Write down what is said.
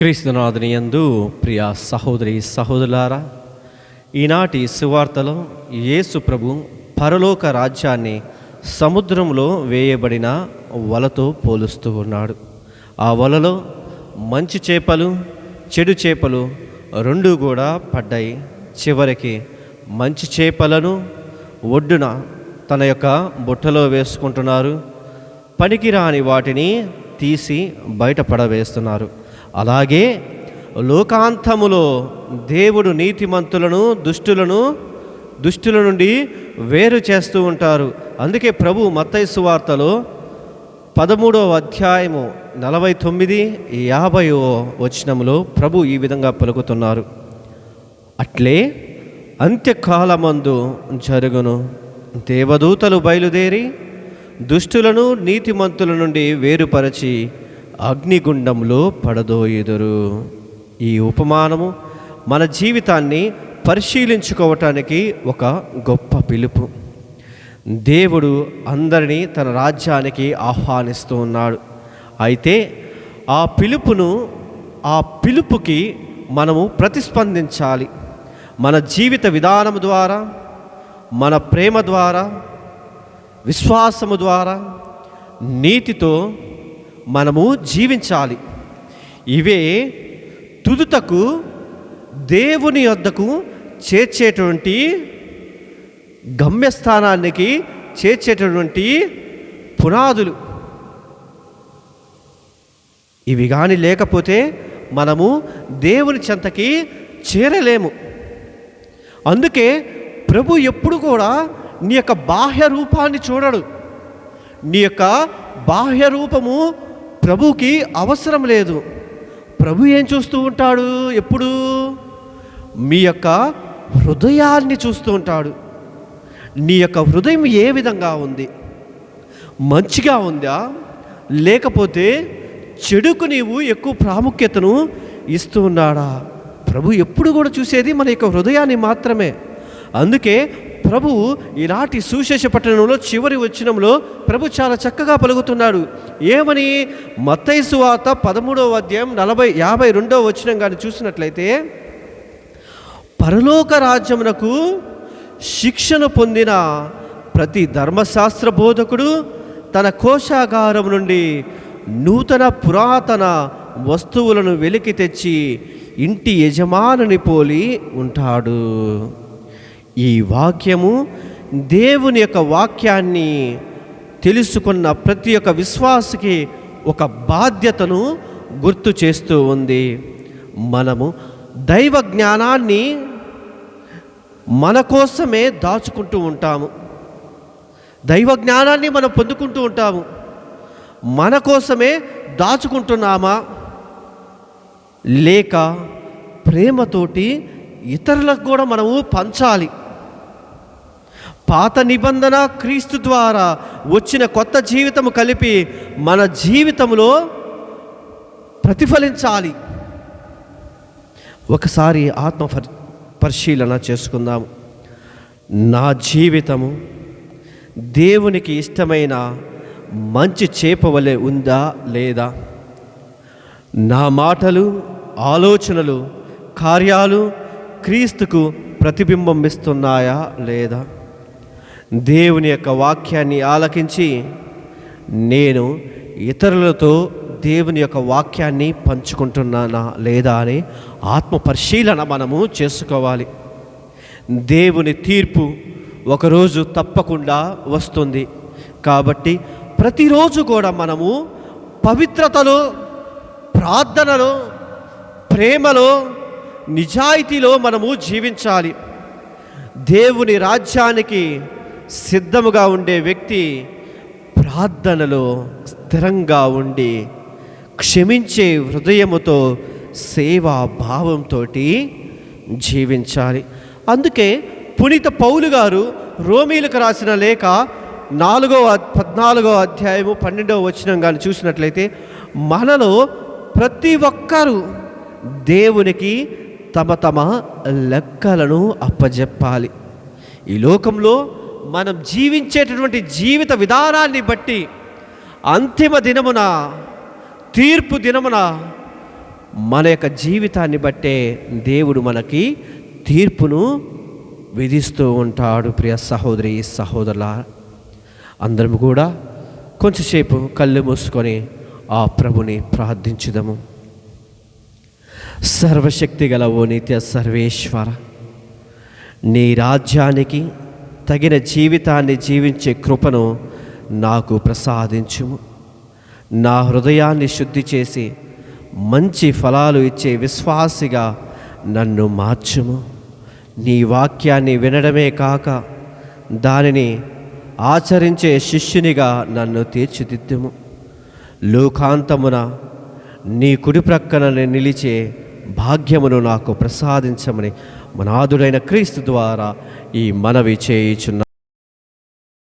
క్రీస్తునాథుని యందు ప్రియ సహోదరి సహోదరులారా, ఈనాటి సువార్తలో యేసు ప్రభు పరలోక రాజ్యాన్ని సముద్రంలో వేయబడిన వలతో పోలుస్తూ ఉన్నాడు. ఆ వలలో మంచి చేపలు చెడు చేపలు రెండూ కూడా పడ్డాయి. చివరికి మంచి చేపలను ఒడ్డున తన యొక్క బుట్టలో వేసుకుంటున్నారు. పనికిరాని వాటిని తీసి బయట పడవేస్తున్నారు. అలాగే లోకాంతములో దేవుడు నీతిమంతులను దుష్టుల నుండి వేరు చేస్తూ ఉంటారు. అందుకే ప్రభు మత్తయి సువార్తలో 13వ అధ్యాయము 49-50 వచనములో ప్రభు ఈ విధంగా పలుకుతున్నారు. అట్లే అంత్యకాలమందు జరుగును, దేవదూతలు బయలుదేరి దుష్టులను నీతిమంతుల నుండి వేరుపరచి అగ్నిగుండంలో పడదోయుదురు. ఈ ఉపమానము మన జీవితాన్ని పరిశీలించుకోవటానికి ఒక గొప్ప పిలుపు. దేవుడు అందరినీ తన రాజ్యానికి ఆహ్వానిస్తూ ఉన్నాడు. అయితే ఆ పిలుపుకి మనము ప్రతిస్పందించాలి. మన జీవిత విధానం ద్వారా, మన ప్రేమ ద్వారా, విశ్వాసము ద్వారా, నీతితో మనము జీవించాలి. ఇవే తుదుతకు దేవుని యొద్దకు చేర్చేటువంటి గమ్యస్థానానికి చేర్చేటటువంటి పునాదులు. ఇవి కానీ లేకపోతే మనము దేవుని చెంతకి చేరలేము. అందుకే ప్రభు ఎప్పుడు కూడా నీ యొక్క బాహ్య రూపాన్ని చూడడు. నీ యొక్క బాహ్య రూపము ప్రభుకి అవసరం లేదు. ప్రభు ఏం చూస్తూ ఉంటాడు? ఎప్పుడు మీ యొక్క హృదయాన్ని చూస్తూ ఉంటాడు. నీ యొక్క హృదయం ఏ విధంగా ఉంది? మంచిగా ఉందా, లేకపోతే చెడుకు నీవు ఎక్కువ ప్రాముఖ్యతను ఇస్తూ ఉన్నాడా? ప్రభు ఎప్పుడు కూడా చూసేది మన యొక్క హృదయాన్ని మాత్రమే. అందుకే ప్రభు ఈనాటి సువిశేష పట్టణంలో చివరి వచనంలో ప్రభు చాలా చక్కగా పలుకుతున్నాడు. ఏమని? మత్తయి సువార్త 13వ అధ్యాయం 52వ వచనం కానీ చూసినట్లయితే, పరలోక రాజ్యమునకు శిక్షను పొందిన ప్రతి ధర్మశాస్త్ర బోధకుడు తన కోశాగారం నుండి నూతన పురాతన వస్తువులను వెలికి తెచ్చి ఇంటి యజమానుని పోలి ఉంటాడు. ఈ వాక్యము దేవుని యొక్క వాక్యాన్ని తెలుసుకున్న ప్రతి ఒక్క విశ్వాసికి ఒక బాధ్యతను గుర్తు చేస్తూ ఉంది. మనము దైవ జ్ఞానాన్ని మన కోసమే దాచుకుంటూ ఉంటాము. దైవ జ్ఞానాన్ని మనం పొందుకుంటూ ఉంటాము. మన కోసమే దాచుకుంటున్నామా, లేక ప్రేమతోటి ఇతరులకు కూడా మనము పంచాలి? పాత నిబంధన క్రీస్తు ద్వారా వచ్చిన కొత్త జీవితము కలిపి మన జీవితంలో ప్రతిఫలించాలి. ఒకసారి ఆత్మ పరిశీలన చేసుకుందాము. నా జీవితము దేవునికి ఇష్టమైన మంచి చేప వలె ఉందా లేదా? నా మాటలు, ఆలోచనలు, కార్యాలు క్రీస్తుకు ప్రతిబింబం ఇస్తున్నాయా లేదా? దేవుని యొక్క వాక్యాన్ని ఆలకించి నేను ఇతరులతో దేవుని యొక్క వాక్యాన్ని పంచుకుంటున్నానా లేదా అని ఆత్మ పరిశీలన మనము చేసుకోవాలి. దేవుని తీర్పు ఒకరోజు తప్పకుండా వస్తుంది. కాబట్టి ప్రతిరోజు కూడా మనము పవిత్రతలో, ప్రార్థనలో, ప్రేమలో, నిజాయితీలో మనము జీవించాలి. దేవుని రాజ్యానికి సిద్ధముగా ఉండే వ్యక్తి ప్రార్థనలో స్థిరంగా ఉండి క్షమించే హృదయముతో, సేవా భావంతో జీవించాలి. అందుకే పునీత పౌలు గారు రోమీలకు రాసిన లేఖ 14వ అధ్యాయము 12వ వచనం కానీ చూసినట్లయితే, మనలో ప్రతి ఒక్కరూ దేవునికి తమ తమ లెక్కలను అప్పజెప్పాలి. ఈ లోకంలో మనం జీవించేటటువంటి జీవిత విధానాన్ని బట్టి అంతిమ దినమున, తీర్పు దినమున మన యొక్క జీవితాన్ని బట్టే దేవుడు మనకి తీర్పును విధిస్తూ ఉంటాడు. ప్రియ సహోదరి సహోదరుల, అందరం కూడా కొంచెంసేపు కళ్ళు మూసుకొని ఆ ప్రభుని ప్రార్థించుదాము. సర్వశక్తి గల ఓ నిత్య సర్వేశ్వర, నీ రాజ్యానికి తగిన జీవితాన్ని జీవించే కృపను నాకు ప్రసాదించుము. నా హృదయాన్ని శుద్ధి చేసి మంచి ఫలాలు ఇచ్చే విశ్వాసిగా నన్ను మార్చుము. నీ వాక్యాన్ని వినడమే కాక దానిని ఆచరించే శిష్యునిగా నన్ను తీర్చిదిద్దుము. లోకాంతమున నీ కుడి ప్రక్కన నిలిచే భాగ్యమును నాకు ప్రసాదించమని మనాథుడైన క్రీస్తు ద్వారా ఈ మనవి చేయుచున్నా.